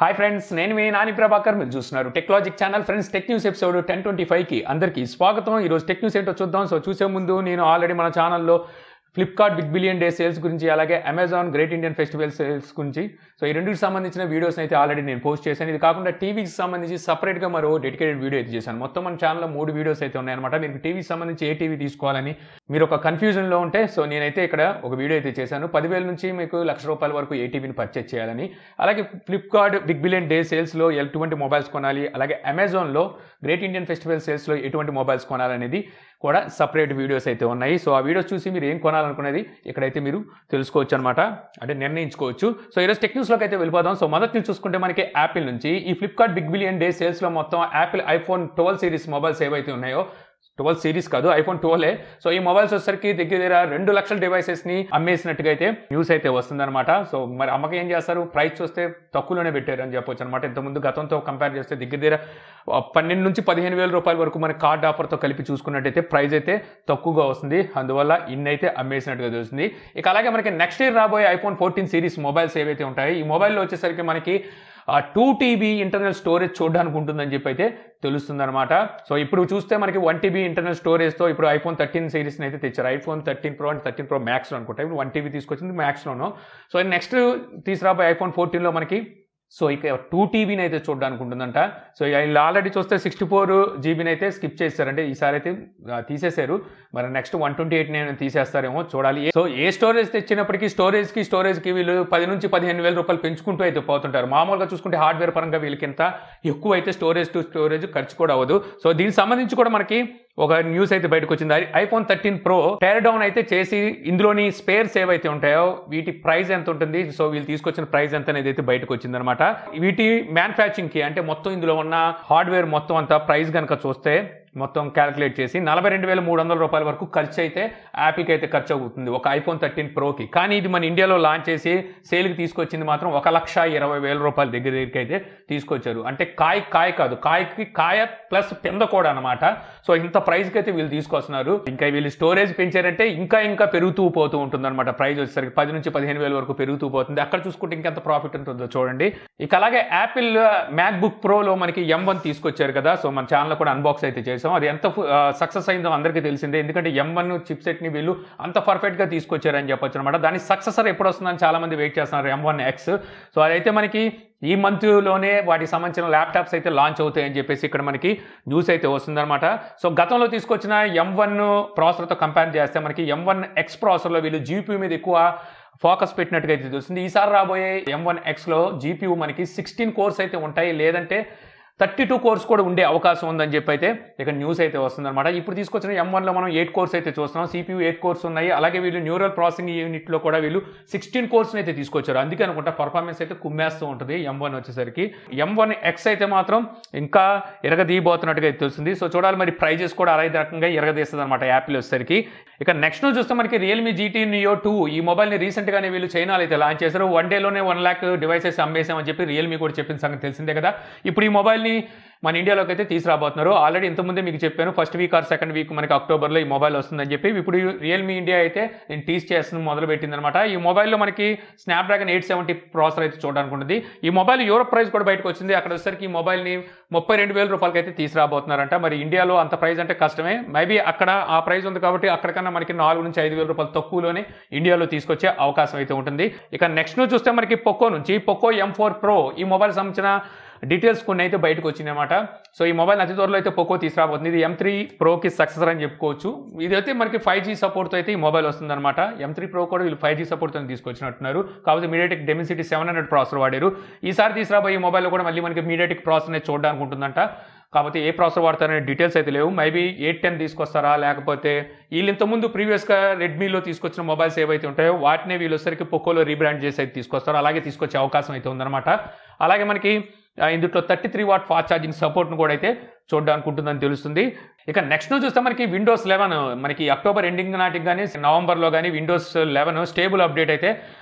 Hi friends, నేను మీ నాని ప్రభాకర్. మీరు చూస్తున్నారు technologic channel. Friends, tech news episode 1025కి అందరికీ స్వాగతం. ఈరోజు టెక్ న్యూస్ ఏంటో చూద్దాం. సో చూసే ముందు నేను ఆల్రెడీ మన ఛానల్లో Flipkart big billion day sales గురించి, అలాగే Amazon great Indian festival sales గురించి, సో ఈ రెండింటికి సంబంధించిన వీడియోస్ అయితే ఆల్రెడీ నేను పోస్ట్ చేశాను. ఇది కాకుండా టీవీకి సంబంధించి సపరేట్గా మరో డెడికేటెడ్ వీడియో అయితే చేశాను. మొత్తం మన ఛానల్లో 3 వీడియోస్ అయితే ఉన్నాయన్నమాట. మీకు టీవీకి సంబంధించి ఏ టీవీ తీసుకోవాలని మీరు ఒక కన్ఫ్యూజన్లో ఉంటే, సో నేనైతే ఇక్కడ ఒక వీడియో అయితే చేశాను. 10,000 నుంచి మీకు ₹1,00,000 వరకు ఏ టీవీని పర్చేజ్ చేయాలని, అలాగే ఫ్లిప్కార్ట్ బిగ్ బిలియన్ డే సేల్స్లో ఎటువంటి మొబైల్స్ కొనాలి, అలాగే అమెజాన్లో గ్రేట్ ఇండియన్ ఫెస్టివల్ సేల్స్లో ఎటువంటి మొబైల్స్ కొనాలనేది కూడా సపరేట్ వీడియోస్ అయితే ఉన్నాయి. సో ఆ వీడియోస్ చూసి మీరు ఏం కొనాలనుకునేది ఇక్కడైతే మీరు తెలుసుకోవచ్చు అనమాట, అంటే నిర్ణయించుకోవచ్చు. సో ఈరోజు టెక్ న్యూస్లోకి అయితే వెళ్ళిపోదాం. సో మొదటి నుంచి చూసుకుంటే మనకి యాపిల్ నుంచి ఈ ఫ్లిప్కార్ట్ బిగ్ బిలియన్ డే సేల్స్లో మొత్తం యాపిల్ ఐఫోన్ 12 సిరీస్ మొబైల్స్ ఏవైతే ఉన్నాయో, 12 సిరీస్ కాదు, ఐఫోన్ 12. సో ఈ మొబైల్స్ వచ్చేసరికి దగ్గర 2 లక్షల డివైసెస్ని అమ్మేసినట్టుగా అయితే న్యూస్ అయితే వస్తుందన్నమాట. సో మరి అమ్మకం ఏం చేస్తారు, ప్రైస్ చూస్తే తక్కువలోనే పెట్టారు అని చెప్పొచ్చు అనమాట. ఇంతకుముందు గతంతో కంపేర్ చేస్తే దగ్గర 12 నుంచి 15,000 రూపాయల వరకు మన కార్డ్ ఆఫర్తో కలిపి చూసుకున్నట్టయితే ప్రైస్ అయితే తక్కువగా వస్తుంది. అందువల్ల ఇన్ని అయితే అమ్మేసినట్టుగా తెలుస్తుంది. ఇక అలాగే మనకి నెక్స్ట్ ఇయర్ రాబోయే ఐఫోన్ 14 సిరీస్ మొబైల్స్ ఏవైతే ఉంటాయో, ఈ మొబైల్లో వచ్చేసరికి మనకి 2 TB ఇంటర్నల్ స్టోరేజ్ చూడడానికి ఉంటుందని చెప్పి అయితే తెలుస్తుందన్నమాట. సో ఇప్పుడు చూస్తే మనకి 1 TB ఇంటర్నల్ స్టోరేజ్తో ఇప్పుడు ఐఫోన్ 13 సిరీస్ని అయితే తెచ్చారు. ఐఫోన్ 13 Pro అండ్ 13 Pro మ్యాక్స్లో అనుకుంటా. ఇప్పుడు 1 TB తీసుకొచ్చింది మ్యాక్స్లోనూ. సో నెక్స్ట్ తీసుకురాబోయే ఐఫోన్ 14లో మనకి సో ఇక 2 TBని అయితే చూడడానికి ఉంటుందంట. సో వీళ్ళు ఆల్రెడీ చూస్తే 64 GBని అయితే స్కిప్ చేశారంటే ఈసారి అయితే తీసేశారు. మరి నెక్స్ట్ 128 తీసేస్తారేమో చూడాలి. సో ఏ స్టోరేజ్ తెచ్చినప్పటికీ స్టోరేజ్కి వీళ్ళు 10 నుంచి 15,000 రూపాయలు పెంచుకుంటూ అయితే పోతుంటారు. మామూలుగా చూసుకుంటే హార్డ్వేర్ పరంగా వీళ్ళకి ఎంత ఎక్కువ అయితే స్టోరేజ్ ఖర్చు కూడా అవ్వదు. సో దీనికి సంబంధించి కూడా మనకి ఒక న్యూస్ అయితే బయటకు వచ్చింది. ఐఫోన్ 13 Pro టైర్ డౌన్ అయితే చేసి ఇందులోని స్పేర్స్ ఏవైతే ఉంటాయో వీటి ప్రైస్ ఎంత ఉంటుంది, సో వీళ్ళు తీసుకొచ్చిన ప్రైస్ ఎంత అనేది అయితే బయటకు వచ్చింది అనమాట. వీటి మ్యానుఫ్యాక్చరింగ్కి అంటే మొత్తం ఇందులో ఉన్న హార్డ్వేర్ మొత్తం అంతా ప్రైస్ కనుక చూస్తే మొత్తం క్యాలిక్యులేట్ చేసి 42,300 రూపాయల వరకు ఖర్చు అయితే యాపిల్కి అయితే ఖర్చు అవుతుంది ఒక ఐఫోన్ 13 Proకి. కానీ ఇది మన ఇండియాలో లాంచ్ చేసి సేల్కి తీసుకొచ్చింది మాత్రం 1,20,000 రూపాయల దగ్గరికి అయితే తీసుకొచ్చారు. అంటే కాయ కాదు, కాయ ప్లస్ పింద కూడా అనమాట. సో ఇంత ప్రైస్కి అయితే వీళ్ళు తీసుకొస్తున్నారు. ఇంకా వీళ్ళు స్టోరేజ్ పెంచారంటే ఇంకా పెరుగుతూ పోతూ ఉంటుంది అనమాట. ప్రైస్ వచ్చేసరికి 10 నుంచి 15,000 వరకు పెరుగుతూ పోతుంది. అక్కడ చూసుకుంటే ఇంకెంత ప్రాఫిట్ ఉంటుందో చూడండి. ఇక అలాగే యాపిల్ మ్యాక్బుక్ ప్రోలో మనకి M1 తీసుకొచ్చారు కదా. సో మన ఛానల్ కూడా అన్బాక్స్ అయితే చేసాం. అది ఎంత సక్సెస్ అయిందో అందరికీ తెలిసిందే. ఎందుకంటే M1 చిప్సెట్ని వీళ్ళు అంత పర్ఫెక్ట్గా తీసుకొచ్చారని చెప్పొచ్చు అనమాట. దాని సక్సెసర్ ఎప్పుడు వస్తుందని చాలా మంది వెయిట్ చేస్తున్నారు, M1X. సో అదైతే మనకి ఈ మంత్లోనే వాటికి సంబంధించిన ల్యాప్టాప్స్ అయితే లాంచ్ అవుతాయని చెప్పేసి ఇక్కడ మనకి న్యూస్ అయితే వస్తుందన్నమాట. సో గతంలో తీసుకొచ్చిన M1 ప్రాసెసర్తో కంపేర్ చేస్తే మనకి M1X ప్రాసెసర్లో వీళ్ళు GPU మీద ఎక్కువ ఫోకస్ పెట్టినట్టుగా అయితే తెలుస్తుంది. ఈసారి రాబోయే M1Xలో GPU మనకి 16 కోర్స్ అయితే ఉంటాయి, లేదంటే 32 కోర్స్ కూడా ఉండే అవకాశం ఉందని చెప్పి అయితే ఇక్కడ న్యూస్ అయితే వస్తుందన్నమాట. ఇప్పుడు తీసుకొచ్చిన M1లో మనం 8 కోర్స్ అయితే చూస్తున్నాం. CPU 8 కోర్స్ ఉన్నాయి. అలాగే వీళ్ళు న్యూరల్ ప్రాసెసింగ్ యూనిట్లో కూడా వీళ్ళు 16 కోర్స్ని అయితే తీసుకొచ్చారు. అందుకే అనుకుంటా పర్ఫార్మెన్స్ అయితే కుమ్మేస్తూ ఉంటుంది M1 వచ్చేసరికి. M1X అయితే మాత్రం ఇంకా ఎరగదీయబోతున్నట్టుగా అయితే తెలుస్తుంది. సో చూడాలి మరి ప్రైజెస్ కూడా అదే రకంగా ఎరగదీస్తుంది అనమాట యాపిల్ వచ్చేసరికి. ఇక నెక్స్ట్ చూస్తే మనకి రియల్మీ GT Neo 2 ఈ మొబైల్ని రీసెంట్గానే వీళ్ళు చైనాలో అయితే లాంచ్ చేశారు. 1 డేలోనే 1 lakh డివైసెస్ అమ్మేసామని చెప్పి రియల్మీ కూడా చెప్పిన సంగతి తెలిసిందే కదా. ఇప్పుడు ఈ మొబైల్ని మన ఇండియాలోకి అయితే తీసుకురాబోతున్నారు. ఆల్రెడీ ఇంతకుముందే మీకు చెప్పాను, first week or second week మనకి అక్టోబర్లో ఈ మొబైల్ వస్తుందని చెప్పి. ఇప్పుడు రియల్మీ ఇండియా అయితే నేను టీస్ చేస్తున్న మొదలు పెట్టిందనమాట. ఈ మొబైల్లో మనకి స్నాప్డ్రాగన్ 870 ప్రాసెసర్ అయితే చూడడానికి ఉంటుంది. ఈ మొబైల్ యూరోప్ ప్రైస్ కూడా బయటకు వచ్చింది. అక్కడ వచ్చేసరికి ఈ మొబైల్ని 32,000 రూపాయలకి అయితే తీసుకురాబోతున్నారంట. మరి ఇండియాలో అంత ప్రైస్ అంటే కష్టమే. మేబీ అక్కడ ఆ ప్రైస్ ఉంది కాబట్టి అక్కడికన్నా మనకి 4,000 నుంచి 5,000 రూపాయలు తక్కువలోనే ఇండియాలో తీసుకొచ్చే అవకాశం అయితే ఉంటుంది. ఇక నెక్స్ట్ చూస్తే మనకి POCO నుంచి POCO M4 Pro ఈ మొబైల్ సంబంధించిన డీటెయిల్స్ కొన్ని అయితే బయటకు వచ్చినాయన్నమాట. సో ఈ మొబైల్ అతి త్వరలో అయితే POCO తీసుకురాబోతుంది. ఇది M3 Proకి సక్సెసర్ అని చెప్పుకోవచ్చు. ఇదైతే మనకి 5G సపోర్ట్తో అయితే ఈ మొబైల్ వస్తుందన్నమాట. M3 Pro కూడా వీళ్ళు 5G సపోర్ట్తో తీసుకొచ్చినట్టున్నారు. కాబట్టి మీడియాటెక్ డెమిసిటీ 700 ప్రాసెసర్ వాడారు. ఈసారి తీసుకురాబోయే ఈ మొబైల్లో కూడా మళ్ళీ మనకి మీడియాటెక్ ప్రాసెసర్ని చూడడానికి ఉంటుందంట. కాబట్టి ఏ ప్రాసెసర్ వాడతారనే డీటెయిల్స్ అయితే లేవు. మేబీ 810 తీసుకొస్తారా, లేకపోతే వీళ్ళు ఇంతకుముందు ప్రీవియస్గా రెడ్మీలో తీసుకొచ్చిన మొబైల్స్ ఏవైతే ఉంటాయో వాటినే వీళ్ళు వచ్చరికి POCOలో రీబ్రాండ్ చేసి అయితే తీసుకొస్తారు. అలాగే తీసుకొచ్చే అవకాశం అయితే ఉందన్నమాట. అలాగే మనకి ఇందులో 33 వాట్ ఫాస్ట్ ఛార్జింగ్ సపోర్ట్ను కూడా అయితే చూడడానికి ఉంటుందని తెలుస్తుంది. ఇక నెక్స్ట్ చూస్తే మనకి Windows 11 మనకి అక్టోబర్ ఎండింగ్ నాటికి కానీ నవంబర్లో కానీ Windows 11 స్టేబుల్ అప్డేట్ అయితే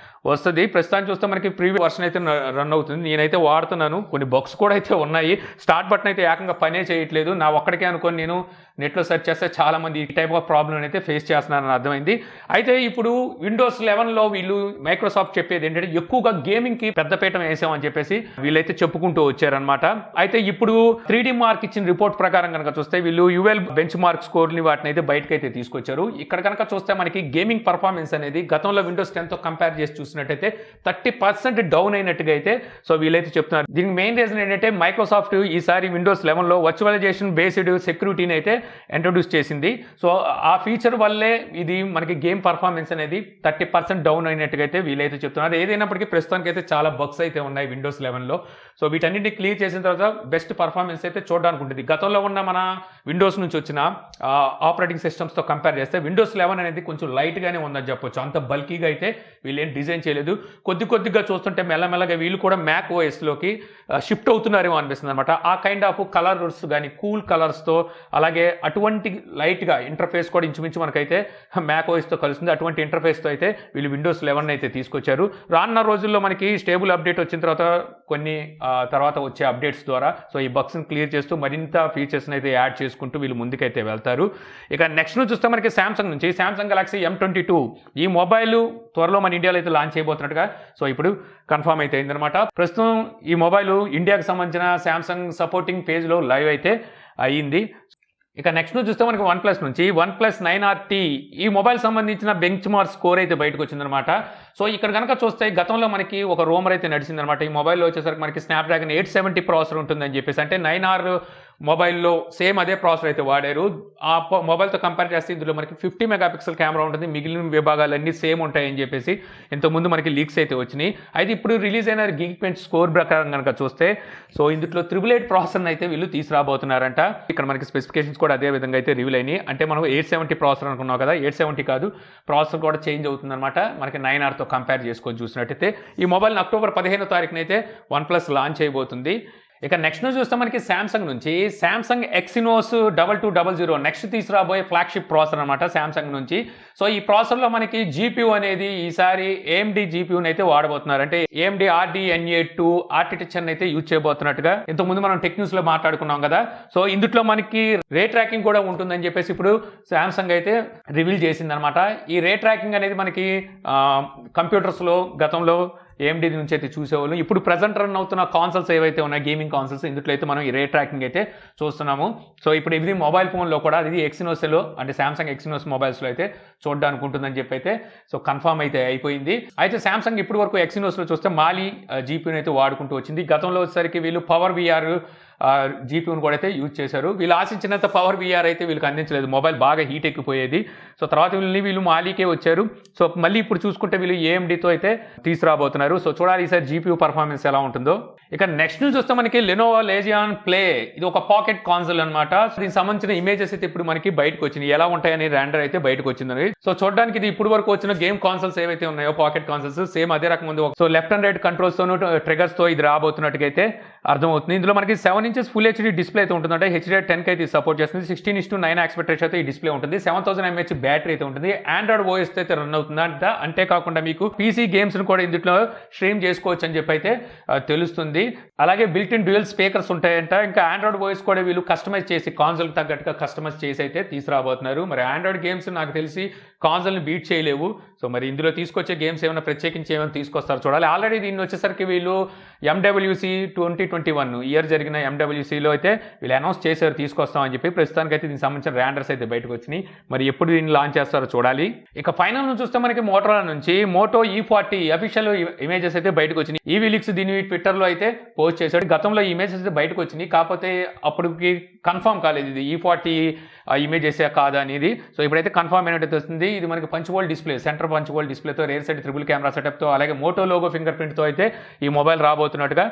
వస్తుంది. ప్రస్తుతానికి చూస్తే మనకి ప్రీవియస్ వర్షన్ అయితే రన్ అవుతుంది. నేనైతే వాడుతున్నాను. కొన్ని బగ్స్ కూడా అయితే ఉన్నాయి. స్టార్ట్ బటన్ అయితే ఏకంగా పనే చేయట్లేదు. నా ఒక్కడికే అనుకోని నేను నెట్లో సెర్చ్ చేస్తే చాలామంది ఈ టైప్ ఆఫ్ ప్రాబ్లం అయితే ఫేస్ చేస్తున్నారని అర్థమైంది. అయితే ఇప్పుడు విండోస్ 11లో వీళ్ళు మైక్రోసాఫ్ట్ చెప్పేది ఏంటంటే ఎక్కువగా గేమింగ్కి పెద్దపీట వేసామని చెప్పేసి వీళ్ళైతే చెప్పుకుంటూ వచ్చారనమాట. అయితే ఇప్పుడు 3D మార్క్ ఇచ్చిన రిపోర్ట్ ప్రకారం కనుక చూస్తే వీళ్ళు యుఎల్ బెంచ్ మార్క్ స్కోర్ని వాటిని అయితే బయటకైతే తీసుకొచ్చారు. ఇక్కడ కనుక చూస్తే మనకి గేమింగ్ పర్ఫార్మెన్స్ అనేది గతంలో విండోస్ 10తో కంపేర్ చేసి చూసినట్టయితే 30% డౌన్ అయినట్టుగా అయితే సో వీళ్ళైతే చెప్తున్నారు. దీనికి మెయిన్ రీజన్ ఏంటంటే మైక్రోసాఫ్ట్ ఈసారి విండోస్ 11లో వర్చువలైజేషన్ బేస్డ్ సెక్యూరిటీని అయితే ఇంట్రొడ్యూస్ చేసింది. సో ఆ ఫీచర్ వల్లే ఇది మనకి గేమ్ పర్ఫార్మెన్స్ అనేది 30% డౌన్ అయినట్టుగా అయితే వీళ్ళైతే చెప్తున్నారు. ఏదైనప్పటికీ ప్రస్తుతానికి అయితే చాలా బగ్స్ అయితే ఉన్నాయి విండోస్ 11లో. సో వీటన్నిటిని క్లియర్ చేసిన తర్వాత బెస్ట్ పర్ఫార్మెన్స్ అయితే చూడడానికి ఉంటుంది. గతంలో ఉన్న మన విండోస్ నుంచి వచ్చిన ఆపరేటింగ్ సిస్టమ్స్తో కంపేర్ చేస్తే విండోస్ 11 అనేది కొంచెం లైట్గానే ఉందని చెప్పొచ్చు. అంత బల్కీగా అయితే వీళ్ళు ఏం డిజైన్ చేయలేదు. కొద్దిగా చూస్తుంటే మెల్లమెల్లగా వీళ్ళు కూడా మ్యాక్ ఓఎస్లోకి షిఫ్ట్ అవుతున్నారేమో అనిపిస్తుంది అనమాట. ఆ కైండ్ ఆఫ్ కలర్స్ కానీ కూల్ కలర్స్తో అలాగే అటువంటి లైట్గా ఇంటర్ఫేస్ కూడా ఇంచుమించు మనకైతే మ్యాక్ ఓఎస్తో కలుస్తుంది. అటువంటి ఇంటర్ఫేస్తో అయితే వీళ్ళు విండోస్ 11 అయితే తీసుకొచ్చారు. రానున్న రోజుల్లో మనకి స్టేబుల్ అప్డేట్ వచ్చిన తర్వాత కొన్ని తర్వాత వచ్చే అప్డేట్స్ ద్వారా సో ఈ బగ్స్ని క్లియర్ చేస్తూ మరింత ఫీచర్స్ని అయితే యాడ్ చేసుకుంటూ వీళ్ళు ముందుకైతే వెళ్తారు. ఇక నెక్స్ట్ చూస్తే మనకి సామ్సంగ్ నుంచి సామ్సంగ్ గెలాక్సీ M22 ఈ మొబైల్ త్వరలో మన ఇండియాలో అయితే లాంచ్ చేయబోతున్నట్టుగా సో ఇప్పుడు కన్ఫర్మ్ అయితే అయిందనమాట. ప్రస్తుతం ఈ మొబైల్ ఇండియాకి సంబంధించిన సామ్సంగ్ సపోర్టింగ్ పేజ్లో లైవ్ అయితే అయ్యింది. ఇక నెక్స్ట్ చూస్తే మనకి OnePlus నుంచి OnePlus 9RT ఈ మొబైల్ సంబంధించిన బెంచ్ మార్క్ స్కోర్ అయితే బయటకు వచ్చిందనమాట. సో ఇక్కడ కనుక చూస్తే గతంలో మనకి ఒక రూమర్ అయితే నడిచిందనమాట. ఈ మొబైల్లో వచ్చేసరికి మనకి స్నాప్డ్రాగన్ 870 ప్రాసెసర్ ఉంటుందని చెప్పేసి, అంటే 9R మొబైల్లో సేమ్ అదే ప్రాసెసర్ అయితే వాడారు. ఆ మొబైల్తో కంపేర్ చేస్తే ఇందులో మనకి 50 మెగాపిక్సెల్ కెమెరా ఉంటుంది, మిగిలిన విభాగాలన్నీ సేమ్ ఉంటాయని చెప్పేసి ఇంతకుముందు మనకి లీక్స్ అయితే వచ్చినాయి. అయితే ఇప్పుడు రిలీజ్ అయిన గీక్ బెంచ్ స్కోర్ ప్రకారం కనుక చూస్తే సో ఇందులో 888 ప్రాసెసర్ని అయితే వీళ్ళు తీసుకురాబోతున్నారంట. ఇక్కడ మనకి స్పెసిఫికేషన్స్ కూడా అదే విధంగా అయితే రివీల్ అయినాయి. అంటే మనం 870 ప్రాసెసర్ అనుకున్నాం కదా, 870 కాదు, ప్రాసెసర్ కూడా చేంజ్ అవుతుందన్నమాట మనకి 9Rతో కంపేర్ చేసుకొని చూసినట్టయితే. ఈ మొబైల్ని అక్టోబర్ 15వ తారీఖున అయితే OnePlus లాంచ్ చేయబోతుంది. ఇక నెక్స్ట్ చూస్తే మనకి సామ్సంగ్ నుంచి సామ్సంగ్ ఎక్సినోస్ 2200 నెక్స్ట్ తీసుకురాబోయే ఫ్లాగ్షిప్ ప్రాసెసర్ అనమాట సామ్సంగ్ నుంచి. సో ఈ ప్రాసెసర్లో మనకి జీపీయూ అనేది ఈసారి AMD జీపీయూని అయితే వాడబోతున్నారు. అంటే AMD RDNA2 ఆర్కిటెక్చర్ని అయితే యూజ్ చేయబోతున్నట్టుగా ఇంతకుముందు మనం టెక్న్యూస్లో మాట్లాడుకున్నాం కదా. సో ఇందులో మనకి రే ట్రాకింగ్ కూడా ఉంటుందని చెప్పేసి ఇప్పుడు సామ్సంగ్ అయితే రివీల్ చేసిందనమాట. ఈ రే ట్రాకింగ్ అనేది మనకి కంప్యూటర్స్లో గతంలో AMD నుంచి అయితే చూసేవాళ్ళు. ఇప్పుడు ప్రజెంట్ రన్ అవుతున్న కాన్సోల్స్ ఏవైతే ఉన్నాయి గేమింగ్ కాన్సోల్స్, ఇందులో అయితే మనం ఈ రే ట్రాకింగ్ అయితే చూస్తున్నాము. సో ఇప్పుడు ఇది మొబైల్ ఫోన్లో కూడా ఇది ఎక్సినోస్లో అంటే సామ్సంగ్ ఎక్సినోస్ మొబైల్స్లో అయితే చూడడానికి ఉంటుందని చెప్పి అయితే సో కన్ఫర్మ్ అయితే అయిపోయింది. అయితే సామ్సంగ్ ఇప్పటి వరకు ఎక్సినోస్లో చూస్తే మాలి జీపీని అయితే వాడుకుంటూ వచ్చింది. గతంలో వచ్చేసరికి వీళ్ళు పవర్ VR జీపీయూని కూడా అయితే యూజ్ చేశారు. వీళ్ళు ఆశించినంత పవర్ VR అయితే వీళ్ళకి అందించలేదు, మొబైల్ బాగా హీట్ ఎక్కిపోయేది. సో తర్వాత వీళ్ళు మాలీకే వచ్చారు. సో మళ్ళీ ఇప్పుడు చూసుకుంటే వీళ్ళు AMDతో అయితే తీసుకురాబోతున్నారు. సో చూడాలి ఈసారి జీపీయూ పర్ఫార్మెన్స్ ఎలా ఉంటుందో. ఇక నెక్స్ట్ న్యూస్ వస్తే మనకి లెనోవో లెజియాన్ ప్లే ఇది ఒక పాకెట్ కాన్సోల్ అనమాట. దీనికి సంబంధించిన ఇమేజెస్ అయితే ఇప్పుడు మనకి బయటకు వచ్చినాయి, ఎలా ఉంటాయని రెండర్ అయితే బయటకు వచ్చింది. సో చూడడానికి ఇది ఇప్పుడు వరకు వచ్చిన గేమ్ కాన్సోల్స్ ఏవైతే ఉన్నాయో పాకెట్ కాన్సోల్స్ సేమ్ అదే రకం ఉంది. So left and right controls తోను ట్రిగర్స్ తో ఇది రాబోతున్నట్టుగా అయితే అర్థమవుతుంది. ఇందులో మనకి 7 inches ఫుల్ HD డిస్ప్లే అయితే ఉంటుంది, అంటే HDR10 అయితే సపోర్ట్ చేస్తుంది. 16:9 ఆస్పెక్ట్ రేషియో అయితే ఈ డిస్ప్లే ఉంటుంది. 7000 mAh బ్యాటరీ అయితే ఉంటుంది. ఆండ్రాయిడ్ OS అయితే రన్ అవుతుంది అంట. అంతేకాకుండా మీకు PC గేమ్స్ ను కూడా ఇందులో స్ట్రీమ్ చేసుకోవచ్చు అని చెప్పి అయితే తెలుస్తుంది. అలాగే బిల్ట్ ఇన్ డ్యూయల్ స్పీకర్స్ ఉంటాయంట. ఇంకా ఆండ్రాయిడ్ OS కూడా వీళ్ళు కస్టమైజ్ చేసి కాన్సోల్ తగ్గట్టుగా కస్టమైజ్ చేసి అయితే తీసుకురాబోతున్నారు. మరి ఆండ్రాయిడ్ గేమ్స్ నాకు తెలిసి కాన్సోల్ని బీట్ చేయలేవు. సో మరి ఇందులో తీసుకొచ్చే గేమ్స్ ఏమైనా ప్రత్యేకించి ఏమైనా తీసుకొస్తారు చూడాలి. ఆల్రెడీ దీన్ని వచ్చేసరికి వీళ్ళు MWC 2021 ఇయర్ జరిగిన MWCలో అయితే వీళ్ళు అనౌన్స్ చేశారు తీసుకొస్తామని చెప్పి. ప్రస్తుతానికి అయితే దీనికి సంబంధించిన ర్యాండర్స్ అయితే బయటకు వచ్చినాయి. మరి ఎప్పుడు దీన్ని లాంచ్ చేస్తారో చూడాలి. ఇక ఫైనల్ నుంచి చూస్తే మనకి మోటోరోలా నుంచి మోటో E40 అఫీషియల్ ఇమేజెస్ అయితే బయటకు వచ్చినాయి. ఈ వీలిక్స్ దీన్ని ట్విట్టర్లో అయితే పోస్ట్ చేశాడు. గతంలో ఈ ఇమేజెస్ అయితే బయటకు వచ్చినాయి, కాకపోతే అప్పటికి కన్ఫర్మ్ కాలేదు ఇది E40 ఇమేజెస్ కాదా అనేది. సో ఇప్పుడైతే కన్ఫర్మ్ అయినట్టు వస్తుంది. ఇది మనకి పంచ్-హోల్ డిస్ప్లే, సెంటర్ పంచ్-హోల్ డిస్ప్లేతో రేర్ సైడ్ ట్రిపుల్ కెమెరా సెటప్తో అలాగే మోటో లోగో ఫింగర్ ప్రింట్తో అయితే ఈ మొబైల్ రాబోతున్నట్టుగా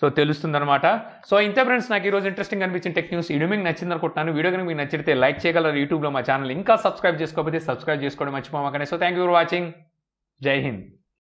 సో తెలుస్తుందన్నమాట. సో ఇంతే ఫ్రెండ్స్, నాకు ఈరోజు ఇంట్రెస్టింగ్ అనిపించిన టెక్ న్యూస్. వీడియో మీకు నచ్చింది అనుకుంటున్నాను. వీడియో కనుక మీకు నచ్చితే లైక్ చేయగలరు. యూట్యూబ్లో మా ఛానల్ ఇంకా సబ్స్క్రైబ్ చేసుకోకపోతే సబ్స్క్రైబ్ చేసుకోవడం మర్చిపోమాకనే. So thank you for watching. జై హింద్.